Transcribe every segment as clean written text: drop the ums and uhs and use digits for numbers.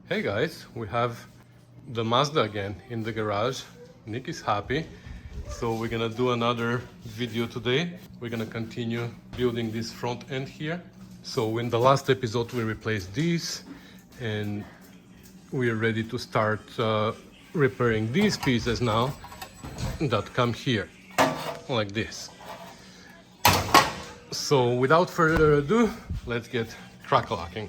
Hey guys, we have the Mazda again in the garage. Nick is happy. So we're gonna do another video today. We're gonna continue building this front end here. So in the last episode we replaced these and we're ready to start repairing these pieces now that come here, like this. So without further ado, let's get crack-locking.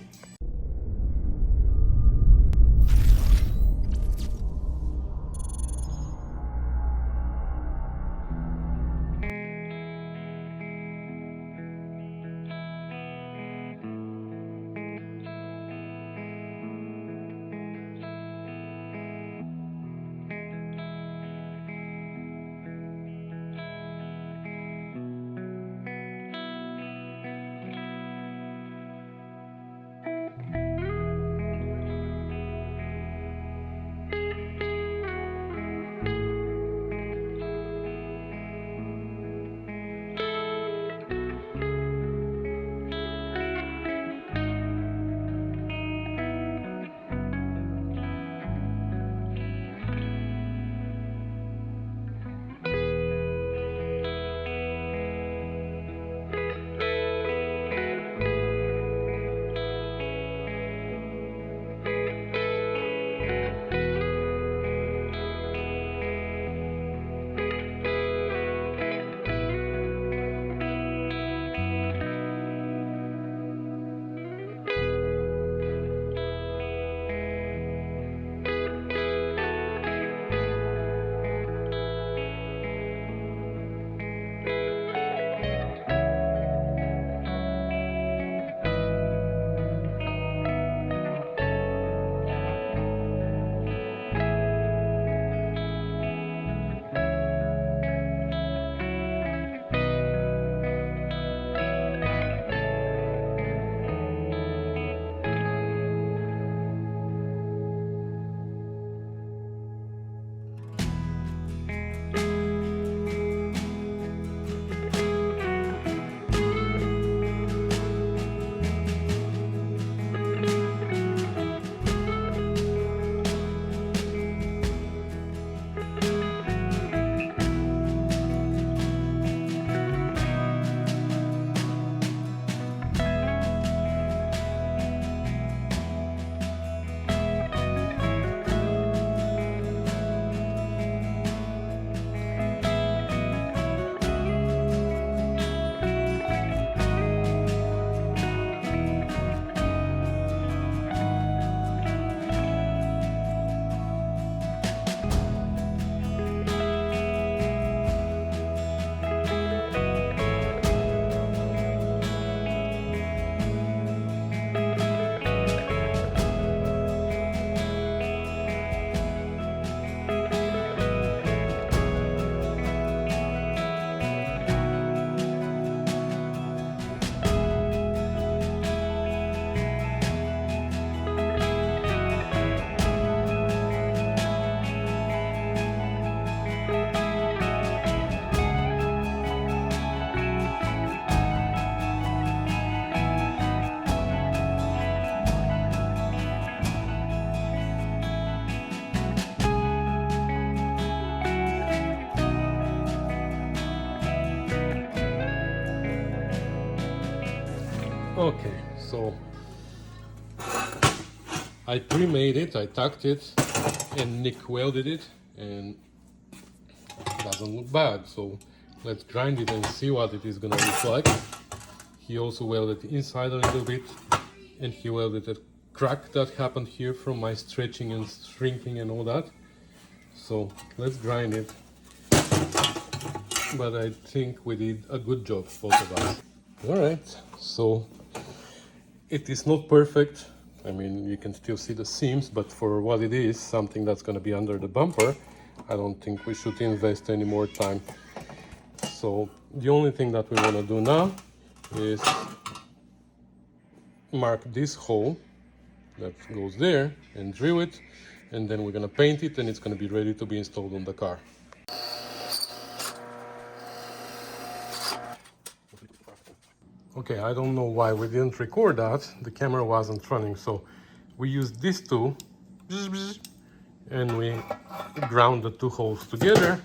Okay, so I pre-made it, I tacked it, and Nick welded it, and it doesn't look bad. So let's grind it and see what it is gonna look like. He also welded the inside a little bit, and he welded a crack that happened here from my stretching and shrinking and all that. So let's grind it. But I think we did a good job, both of us. Alright, so it is not perfect. I mean, you can still see the seams, but for what it is, something that's going to be under the bumper, I don't think we should invest any more time. So the only thing that we want to do now is mark this hole that goes there and drill it, and then we're going to paint it and it's going to be ready to be installed on the car. Okay, I don't know why we didn't record that. The camera wasn't running, so we use this tool and we ground the two holes together.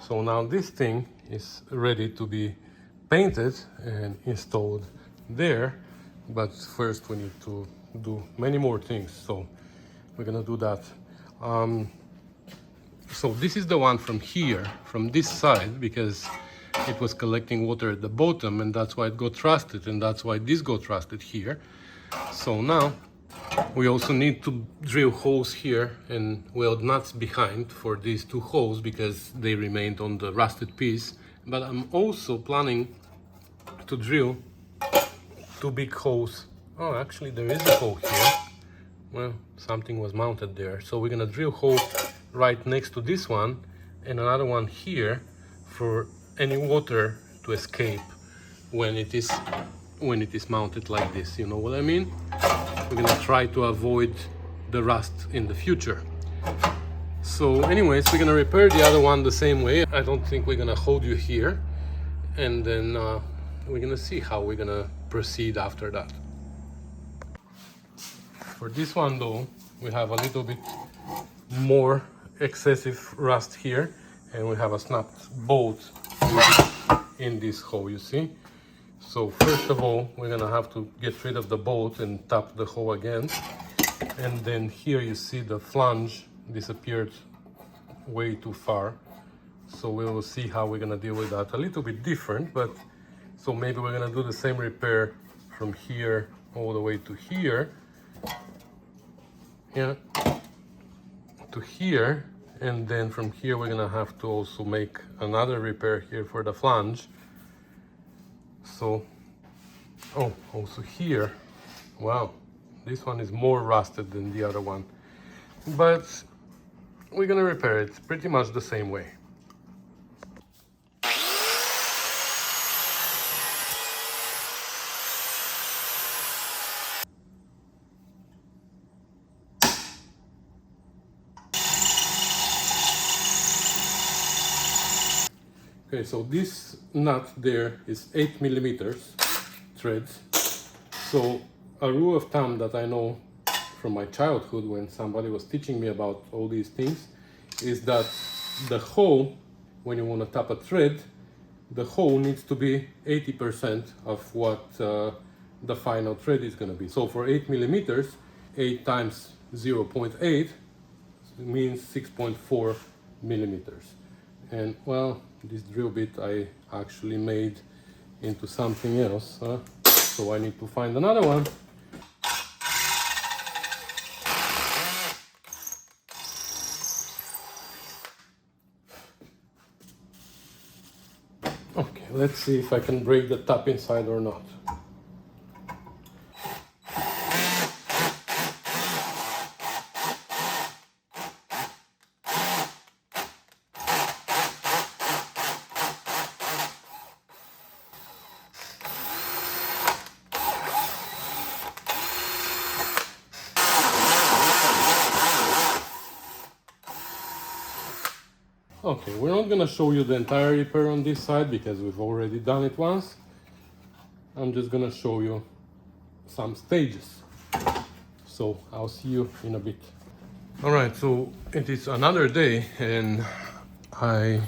So now this thing is ready to be painted and installed there. But first we need to do many more things. So we're gonna do that. So this is the one from here, from this side, because it was collecting water at the bottom, and that's why it got rusted, and that's why this got rusted here. So now we also need to drill holes here and weld nuts behind for these two holes because they remained on the rusted piece. But I'm also planning to drill two big holes. Oh, actually there is a hole here. Well, something was mounted there. So we're gonna drill a hole right next to this one and another one here for any water to escape when it is mounted like this. You know what I mean? We're gonna try to avoid the rust in the future. So anyways, we're gonna repair the other one the same way. I don't think we're gonna hold you here, and then we're gonna see how we're gonna proceed after that. For this one though, we have a little bit more excessive rust here, and we have a snapped bolt in this hole, you see. So first of all, we're gonna have to get rid of the bolt and tap the hole again. And then here you see the flange disappeared way too far. So we will see how we're gonna deal with that. A little bit different, but so maybe we're gonna do the same repair from here all the way to here. Yeah, to here. And then from here we're gonna have to also make another repair here for the flange. So, oh, also here, wow, this one is more rusted than the other one, but we're gonna repair it pretty much the same way. Okay, so this nut there is 8 millimeters threads. So a rule of thumb that I know from my childhood when somebody was teaching me about all these things is that the hole, when you want to tap a thread, the hole needs to be 80% of what the final thread is going to be. So for 8 millimeters, 8 times 0.8 means 6.4 millimeters. And well, this drill bit I actually made into something else, so I need to find another one. Okay, let's see if I can break the tap inside or not. Okay, we're not gonna show you the entire repair on this side because we've already done it once. I'm just gonna show you some stages. So I'll see you in a bit. All right, so it is another day, and I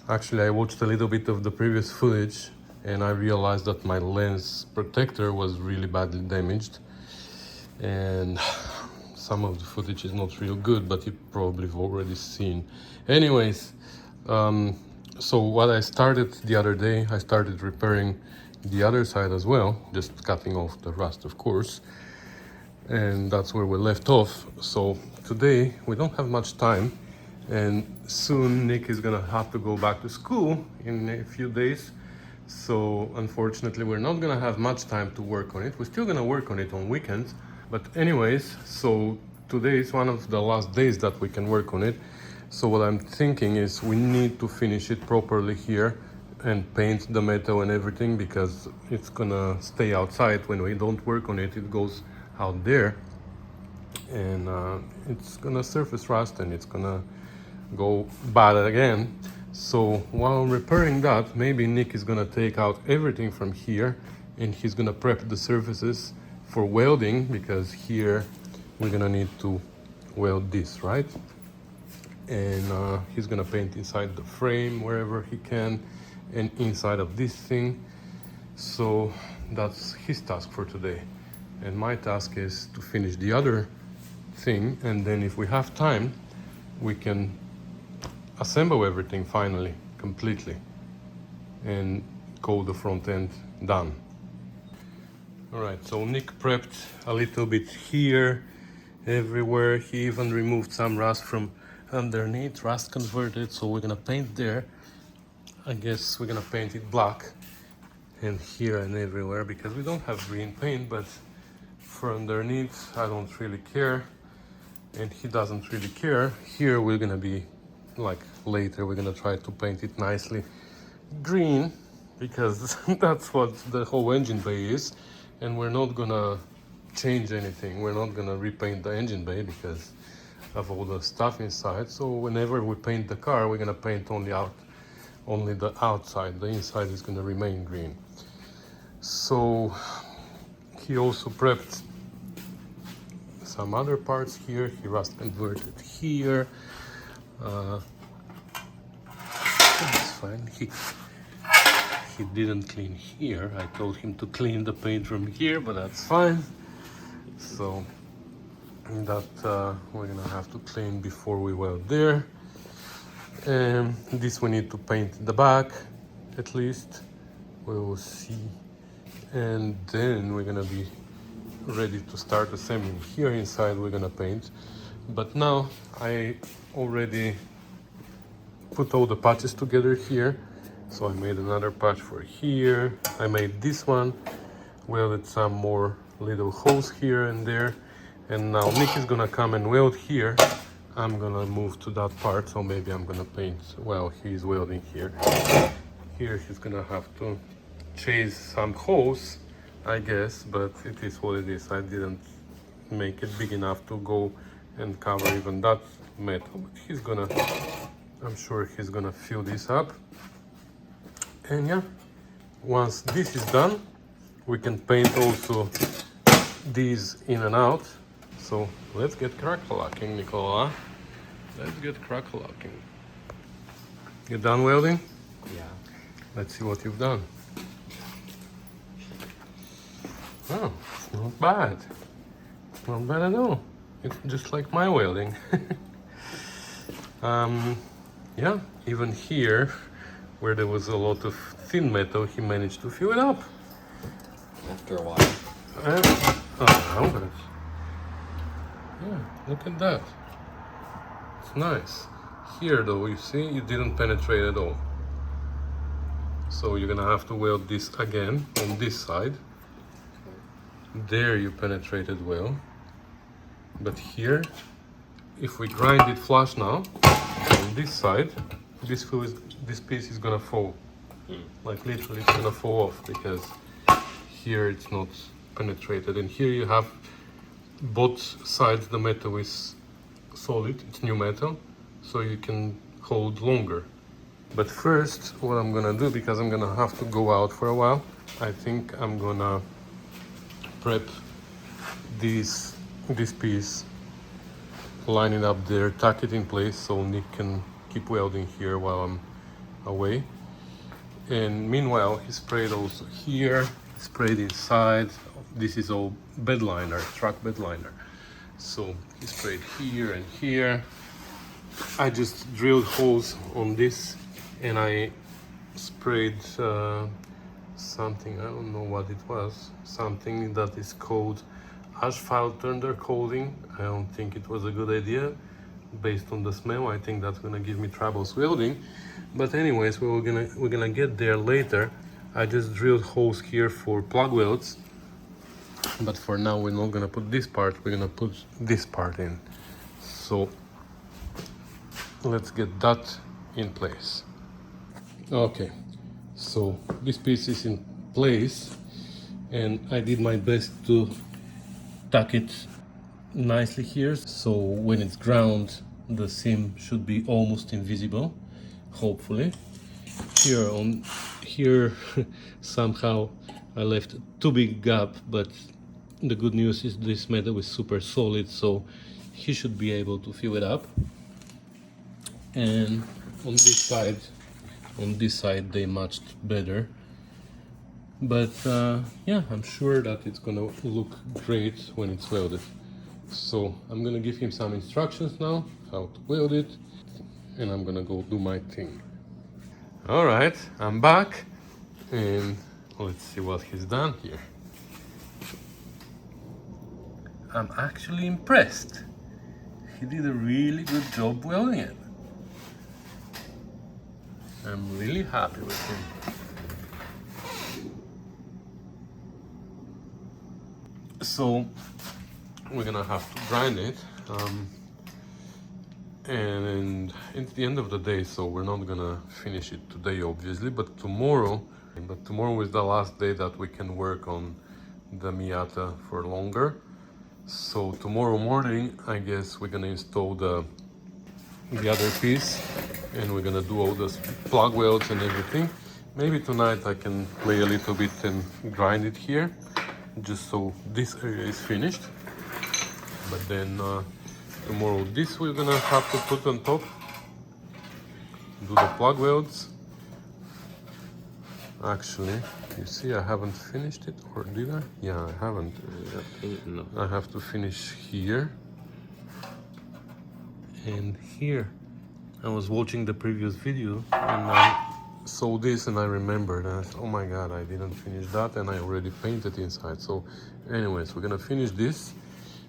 watched a little bit of the previous footage, and I realized that my lens protector was really badly damaged, and some of the footage is not real good, but you probably have already seen. Anyways, so what I started the other day, I started repairing the other side as well, just cutting off the rust, of course, and that's where we left off. So today we don't have much time, and soon Nick is gonna have to go back to school in a few days. So unfortunately we're not gonna have much time to work on it. We're still gonna work on it on weekends, but anyways, so today is one of the last days that we can work on it. So what I'm thinking is we need to finish it properly here and paint the metal and everything, because it's gonna stay outside. When we don't work on it, it goes out there, and it's gonna surface rust and it's gonna go bad again. So while I'm repairing that, maybe Nick is gonna take out everything from here and he's gonna prep the surfaces for welding, because here we're gonna need to weld this, right? And he's gonna paint inside the frame wherever he can and inside of this thing. So that's his task for today, and my task is to finish the other thing, and then if we have time we can assemble everything finally completely and call the front end done. All right, so Nick prepped a little bit here, everywhere. He even removed some rust from underneath, rust converted, so we're gonna paint there. I guess we're gonna paint it black, and here and everywhere, because we don't have green paint, but for underneath I don't really care, and he doesn't really care. Here we're gonna be, like later, we're gonna try to paint it nicely green, because that's what the whole engine bay is, and we're not gonna change anything. We're not gonna repaint the engine bay because of all the stuff inside. So whenever we paint the car, we're gonna paint only the outside. The inside is gonna remain green. So he also prepped some other parts here. He rust converted here. That's fine. He didn't clean here. I told him to clean the paint from here, but that's fine. So that we're gonna have to clean before we weld there. And this we need to paint the back at least. We will see, and then we're gonna be ready to start assembling. Here inside we're gonna paint, but now I already put all the patches together here. So I made another patch for here. I made this one, welded some more little holes here and there, and now Nick is gonna come and weld here. I'm gonna move to that part, so maybe I'm gonna paint while he's welding here. Here he's gonna have to chase some holes, I guess, but it is what it is. I didn't make it big enough to go and cover even that metal, but he's gonna, I'm sure he's gonna fill this up. And yeah, once this is done, we can paint also these in and out. So let's get crack-a-lacking, Nicola. Let's get crack-a-lacking. You done welding? Yeah. Let's see what you've done. Oh, it's not bad. Not bad at all. It's just like my welding. Yeah, even here, where there was a lot of thin metal, he managed to fill it up. After a while. Oh, but yeah, look at that. It's nice. Here though, you see, you didn't penetrate at all. So you're gonna have to weld this again on this side. There you penetrated well. But here, if we grind it flush now, on this side, this piece is gonna fall. Like literally it's gonna fall off, because here it's not penetrated, and here you have both sides. The metal is solid, it's new metal, so you can hold longer. But first, what I'm gonna do, because I'm gonna have to go out for a while, I think I'm gonna prep this piece, line it up there, tuck it in place so Nick can keep welding here while I'm away. And meanwhile, he sprayed also here, sprayed inside. This is all bed liner, truck bed liner. So he sprayed here and here. I just drilled holes on this, and I sprayed something, I don't know what it was, something that is called asphalt undercoating. I don't think it was a good idea based on the smell. I think that's gonna give me troubles welding. But anyways, we're gonna get there later. I just drilled holes here for plug welds, but for now we're not gonna put this part, we're gonna put this part in. So let's get that in place. Okay, so this piece is in place, and I did my best to tuck it nicely here, so when it's ground the seam should be almost invisible, hopefully. Here somehow I left too big gap, but The good news is this metal is super solid, so he should be able to fill it up. And on this side they matched better. But yeah, I'm sure that it's gonna look great when it's welded. So I'm gonna give him some instructions now how to weld it, and I'm gonna go do my thing. All right, I'm back, and let's see what he's done here. I'm actually impressed. He did a really good job welding it. I'm really happy with him. So we're gonna have to grind it, and it's the end of the day, so we're not gonna finish it today obviously, but tomorrow is the last day that we can work on the Miata for longer. So tomorrow morning I guess we're gonna install the other piece, and we're gonna do all the plug welds and everything. Maybe tonight I can play a little bit and grind it here, just so this area is finished. But then tomorrow this we're gonna have to put on top, do the plug welds. Actually, you see I haven't finished it, or did I? Yeah, I haven't. No. I have to finish here and here. I was watching the previous video and I saw this and I remembered, and I thought, oh my god, I didn't finish that, and I already painted inside. So anyways, we're gonna finish this.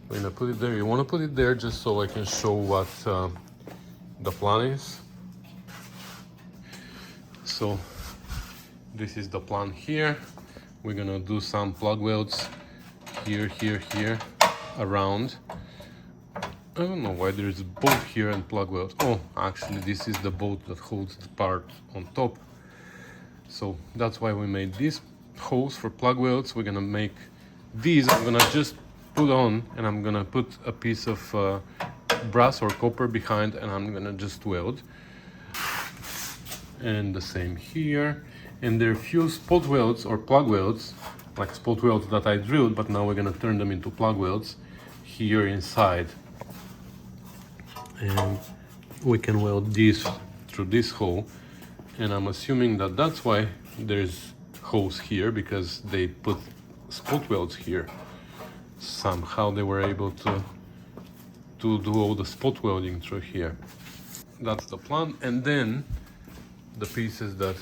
We're gonna put it there. You want to put it there just so I can show what the plan is. So this is the plan here. We're gonna do some plug welds here, here, here, around. I don't know why there's a bolt here and plug welds. Oh, actually this is the bolt that holds the part on top. So that's why we made these holes for plug welds. We're gonna make these. I'm gonna just put on, and I'm gonna put a piece of brass or copper behind, and I'm gonna just weld. And the same here. And there are few spot welds or plug welds, like spot welds that I drilled, but now we're gonna turn them into plug welds here inside. And we can weld these through this hole. And I'm assuming that that's why there's holes here, because they put spot welds here. Somehow they were able to do all the spot welding through here. That's the plan. And then the pieces that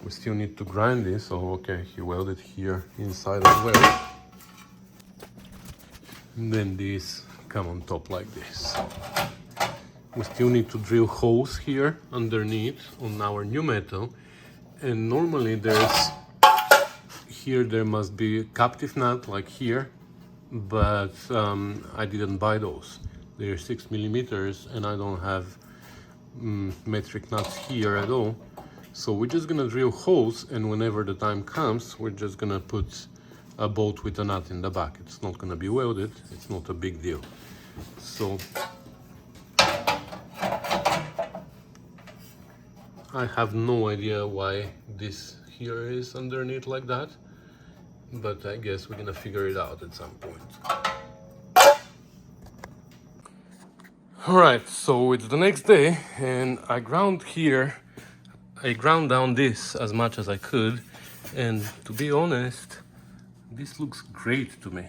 we still need to grind this. So okay, he welded here inside as well. And then these come on top like this. We still need to drill holes here underneath on our new metal. And normally there must be a captive nut like here, but I didn't buy those. They're 6 millimeters, and I don't have metric nuts here at all. So we're just gonna drill holes, and whenever the time comes, we're just gonna put a bolt with a nut in the back. It's not gonna be welded, it's not a big deal. So I have no idea why this here is underneath like that, but I guess we're gonna figure it out at some point. Alright, so it's the next day, and I ground down this as much as I could, and to be honest, this looks great to me.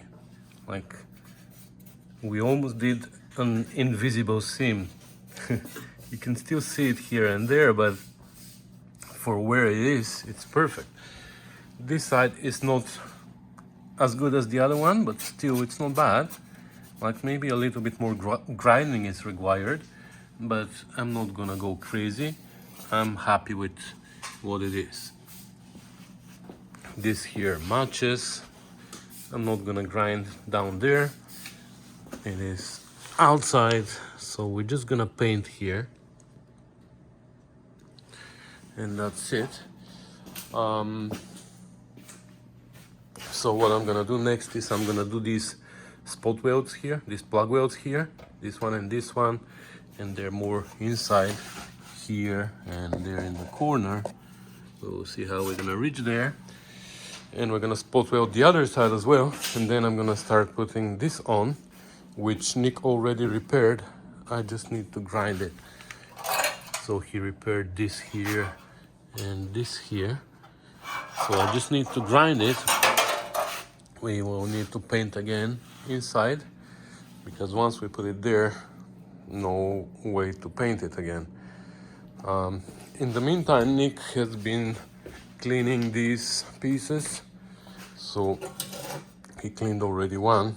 Like, we almost did an invisible seam. You can still see it here and there, but for where it is, it's perfect. This side is not as good as the other one, but still it's not bad. Like, maybe a little bit more grinding is required, but I'm not gonna go crazy. I'm happy with what it is. This here matches. I'm not gonna grind down there. It is outside, so we're just gonna paint here. And that's it. So what I'm gonna do next is I'm gonna do these spot welds here, these plug welds here, this one, and they're more inside here, and they're in the corner. We'll see how we're gonna reach there. And we're gonna spot weld the other side as well, and then I'm gonna start putting this on, which Nick already repaired. I just need to grind it. So he repaired this here and this here, so I just need to grind it. We will need to paint again inside, because once we put it there, no way to paint it again. In the meantime, Nick has been cleaning these pieces. So he cleaned already one,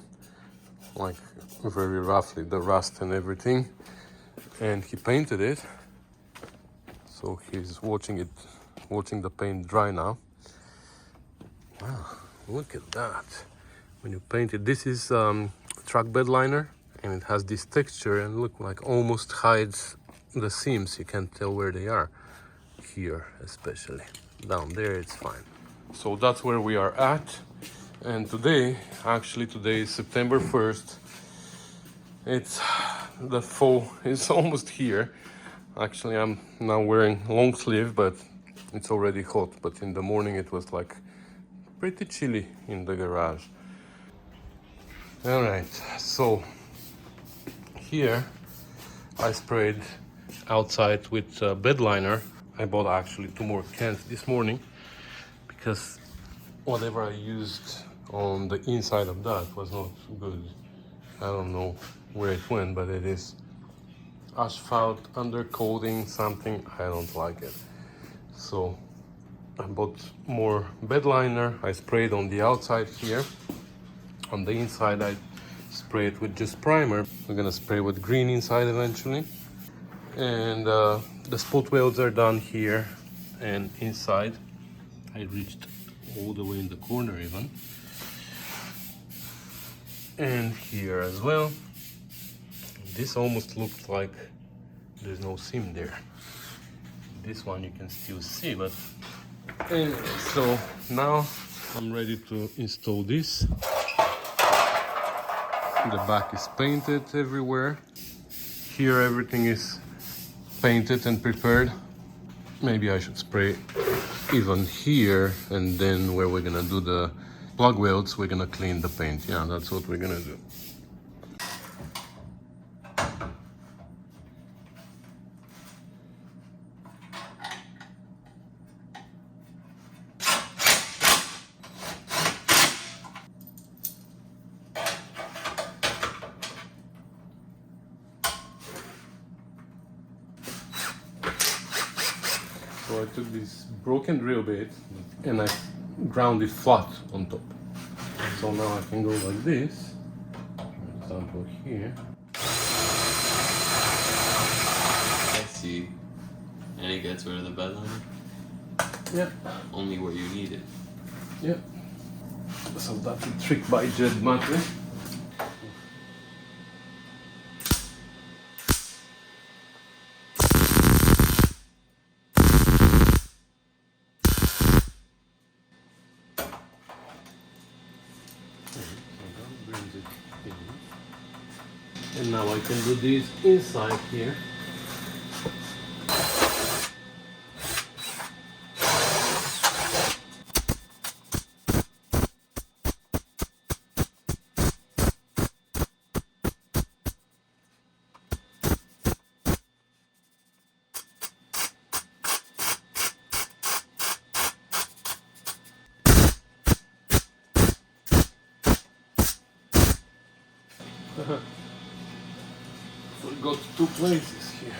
like very roughly, the rust and everything, and he painted it. So he's watching the paint dry now. Wow, look at that. When you paint it, this is truck bed liner, and it has this texture, and look, like almost hides the seams. You can't tell where they are. Here especially, down there it's fine. So that's where we are at. And today is September 1st. It's the fall is almost here. Actually, I'm now wearing long sleeve, but it's already hot. But in the morning it was like pretty chilly in the garage. All right, so here I sprayed outside with bed liner. I bought actually 2 more cans this morning, because whatever I used on the inside of that was not good. I don't know where it went, but it is asphalt undercoating something. I don't like it. So I bought more bed liner. I sprayed on the outside here. On the inside I sprayed with just primer. We're gonna spray with green inside eventually. And the spot welds are done here and inside. I reached all the way in the corner even. And here as well. This almost looked like there's no seam there. This one you can still see, but anyway, so now I'm ready to install this. The back is painted everywhere. Here everything is painted and prepared. Maybe I should spray even here, and then where we're gonna do the plug welds, we're gonna clean the paint. Yeah, that's what we're gonna do. So I took this broken drill bit and I ground it flat on top. So now I can go like this, for example here. I see. And it gets rid of the bed liner? Yeah. Only where you need it. Yeah. So that's a trick by Jed Matter. And now I can do this inside here. Forgot 2 places here.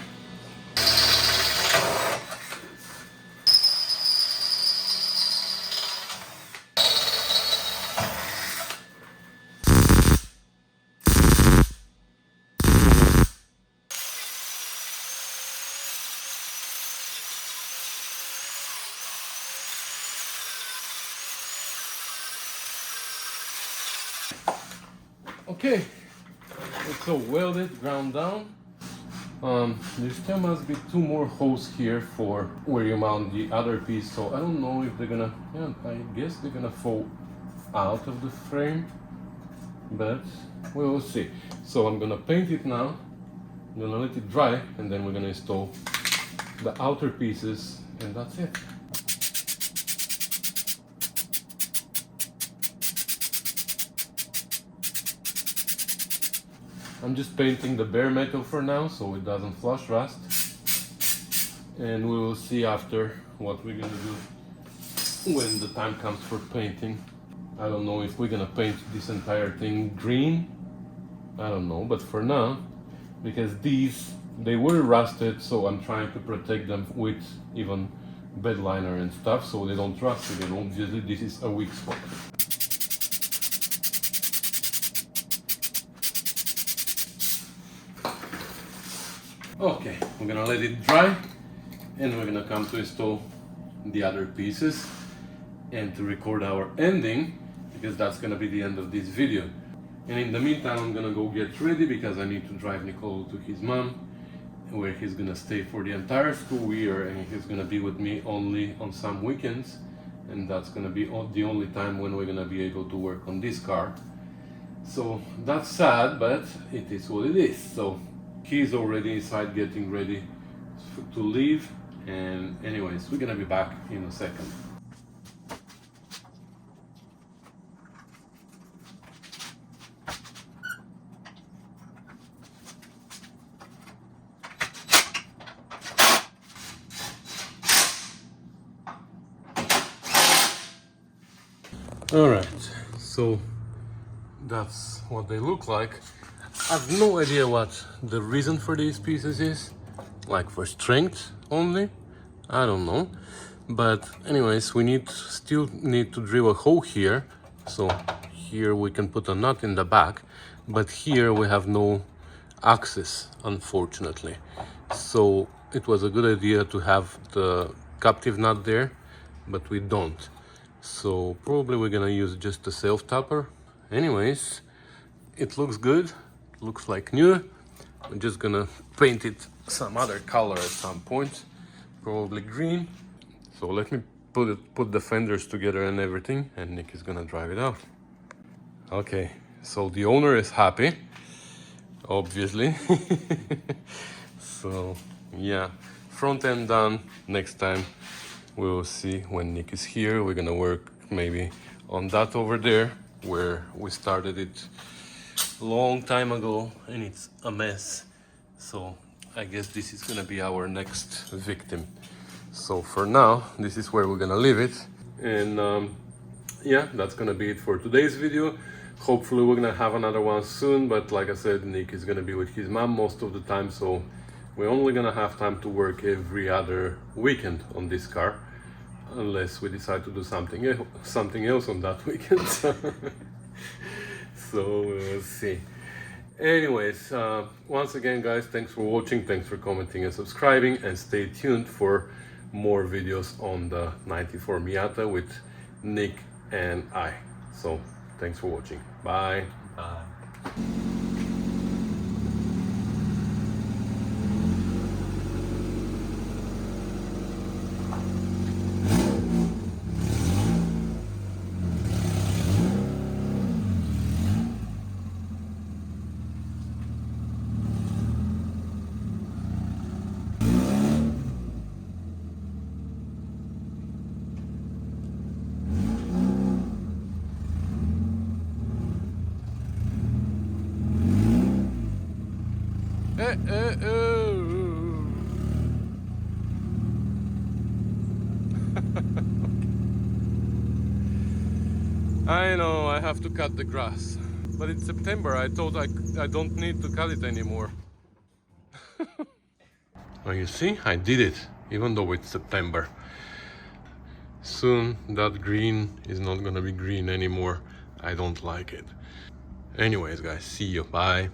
Okay, it's all welded, ground down. There still must be 2 more holes here for where you mount the other piece, so I don't know if they're gonna, yeah, I guess they're gonna fall out of the frame, but we will see. So I'm gonna paint it now, I'm gonna let it dry, and then we're gonna install the outer pieces, and that's it. I'm just painting the bare metal for now so it doesn't flush rust, and we will see after what we're gonna do when the time comes for painting. I don't know if we're gonna paint this entire thing green, I don't know, but for now, because they were rusted, so I'm trying to protect them with even bed liner and stuff so they don't rust again. Obviously this is a weak spot. Okay, we're gonna let it dry and we're gonna come to install the other pieces and to record our ending, because that's gonna be the end of this video. And in the meantime, I'm gonna go get ready because I need to drive Nicolo to his mom, where he's gonna stay for the entire school year, and he's gonna be with me only on some weekends, and that's gonna be the only time when we're gonna be able to work on this car. So that's sad, but it is what it is. So he's already inside getting ready to leave, and anyways, we're gonna be back in a second. All right, so that's what they look like. I've no idea what the reason for these pieces is, like for strength only, I don't know. But anyways, we still need to drill a hole here, so here we can put a nut in the back, but here we have no access, unfortunately. So it was a good idea to have the captive nut there, but we don't. So probably we're gonna use just a self-tapper. Anyways, it looks good, looks like new. I'm just gonna paint it some other color at some point, probably green. So let me put the fenders together and everything, and Nick is gonna drive it out. Okay, so the owner is happy, obviously. So yeah, front end done. Next time we'll see when Nick is here. We're gonna work maybe on that over there where we started it a long time ago and it's a mess. So I guess this is gonna be our next victim. So for now, this is where we're gonna leave it. And yeah, that's gonna be it for today's video. Hopefully we're gonna have another one soon, but like I said, Nick is gonna be with his mom most of the time, so we're only gonna have time to work every other weekend on this car, unless we decide to do something else on that weekend. So we'll see. Anyways, once again guys, thanks for watching, thanks for commenting and subscribing, and stay tuned for more videos on the 94 Miata with Nick and I. So thanks for watching. Bye. Bye. I know, I have to cut the grass. But it's September, I thought I don't need to cut it anymore. Well, you see, I did it, even though it's September. Soon that green is not gonna be green anymore. I don't like it. Anyways guys, see you, bye.